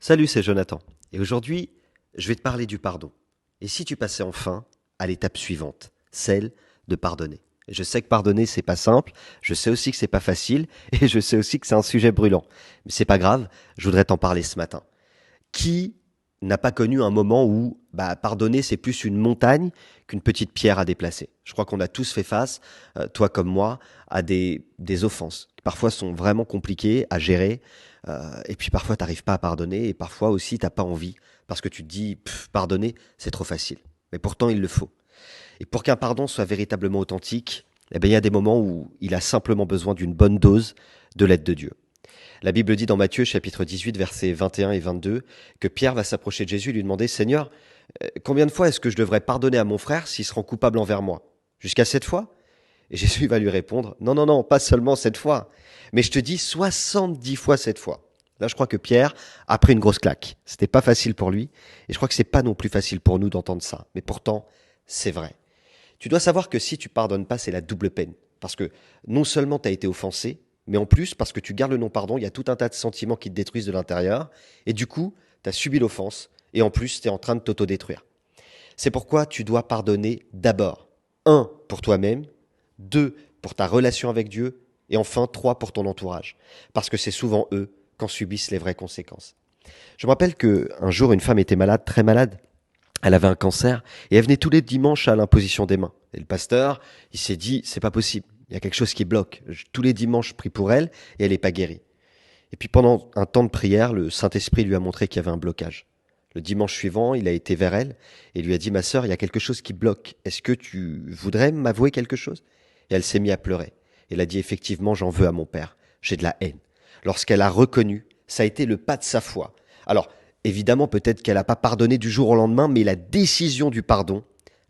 Salut, c'est Jonathan. Et aujourd'hui, je vais te parler du pardon. Et si tu passais enfin à l'étape suivante, celle de pardonner. Et je sais que pardonner, c'est pas simple. Je sais aussi que c'est pas facile. Et je sais aussi que c'est un sujet brûlant. Mais c'est pas grave. Je voudrais t'en parler ce matin. Qui n'a pas connu un moment où pardonner, c'est plus une montagne qu'une petite pierre à déplacer? Je crois qu'on a tous fait face, toi comme moi, à des offenses qui parfois sont vraiment compliquées à gérer. Et puis parfois, tu n'arrives pas à pardonner. Et parfois aussi, tu n'as pas envie. Parce que tu te dis, pardonner, c'est trop facile. Mais pourtant, il le faut. Et pour qu'un pardon soit véritablement authentique, eh bien, il y a des moments où il a simplement besoin d'une bonne dose de l'aide de Dieu. La Bible dit dans Matthieu chapitre 18 versets 21 et 22 que Pierre va s'approcher de Jésus et lui demander: Seigneur, combien de fois est-ce que je devrais pardonner à mon frère s'il se rend coupable envers moi? Jusqu'à 7 fois? Et Jésus va lui répondre: Non, non, non, pas seulement 7 fois, mais je te dis 70 fois 7 fois. Là, je crois que Pierre a pris une grosse claque. C'était pas facile pour lui, et je crois que c'est pas non plus facile pour nous d'entendre ça. Mais pourtant, c'est vrai. Tu dois savoir que si tu pardonnes pas, c'est la double peine. Parce que non seulement tu as été offensé, mais en plus, parce que tu gardes le non-pardon, il y a tout un tas de sentiments qui te détruisent de l'intérieur. Et du coup, tu as subi l'offense. Et en plus, tu es en train de t'autodétruire. C'est pourquoi tu dois pardonner d'abord. Un, pour toi-même. Deux, pour ta relation avec Dieu. Et enfin, trois, pour ton entourage. Parce que c'est souvent eux qu'en subissent les vraies conséquences. Je me rappelle qu'un jour, une femme était malade, très malade. Elle avait un cancer et elle venait tous les dimanches à l'imposition des mains. Et le pasteur, il s'est dit, c'est pas possible. Il y a quelque chose qui bloque. Tous les dimanches, je prie pour elle et elle n'est pas guérie. Et puis pendant un temps de prière, le Saint-Esprit lui a montré qu'il y avait un blocage. Le dimanche suivant, il a été vers elle et lui a dit: Ma sœur, il y a quelque chose qui bloque. Est-ce que tu voudrais m'avouer quelque chose? Et elle s'est mise à pleurer. Elle a dit: Effectivement, j'en veux à mon père. J'ai de la haine. Lorsqu'elle a reconnu, ça a été le pas de sa foi. Alors, évidemment, peut-être qu'elle n'a pas pardonné du jour au lendemain, mais la décision du pardon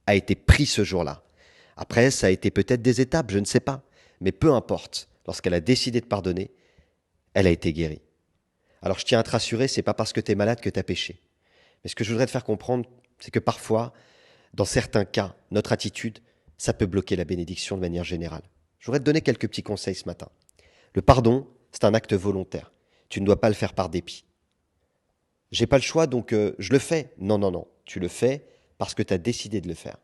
a été prise ce jour-là. Après, ça a été peut-être des étapes, je ne sais pas. Mais peu importe, lorsqu'elle a décidé de pardonner, elle a été guérie. Alors je tiens à te rassurer, c'est pas parce que tu es malade que tu as péché. Mais ce que je voudrais te faire comprendre, c'est que parfois, dans certains cas, notre attitude, ça peut bloquer la bénédiction de manière générale. Je voudrais te donner quelques petits conseils ce matin. Le pardon, c'est un acte volontaire. Tu ne dois pas le faire par dépit. J'ai pas le choix, donc je le fais. Non, non, non. Tu le fais parce que tu as décidé de le faire.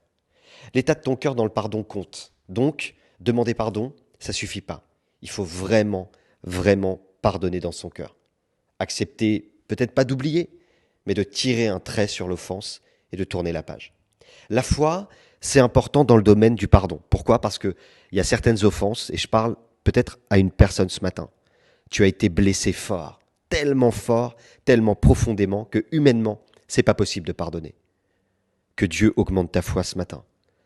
L'état de ton cœur dans le pardon compte. Donc, demander pardon, ça suffit pas. Il faut vraiment, vraiment pardonner dans son cœur. Accepter, peut-être pas d'oublier, mais de tirer un trait sur l'offense et de tourner la page. La foi, c'est important dans le domaine du pardon. Pourquoi? Parce qu'il y a certaines offenses, et je parle peut-être à une personne ce matin. Tu as été blessé fort, tellement profondément que humainement, c'est pas possible de pardonner. Que Dieu augmente ta foi ce matin,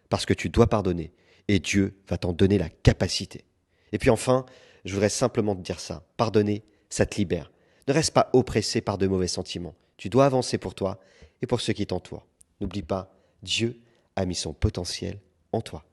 parce que tu dois pardonner, et Dieu va t'en donner la capacité. Et puis enfin, je voudrais simplement te dire ça. Pardonner, ça te libère. Ne reste pas oppressé par de mauvais sentiments. Tu dois avancer pour toi et pour ceux qui t'entourent. N'oublie pas, Dieu a mis son potentiel en toi.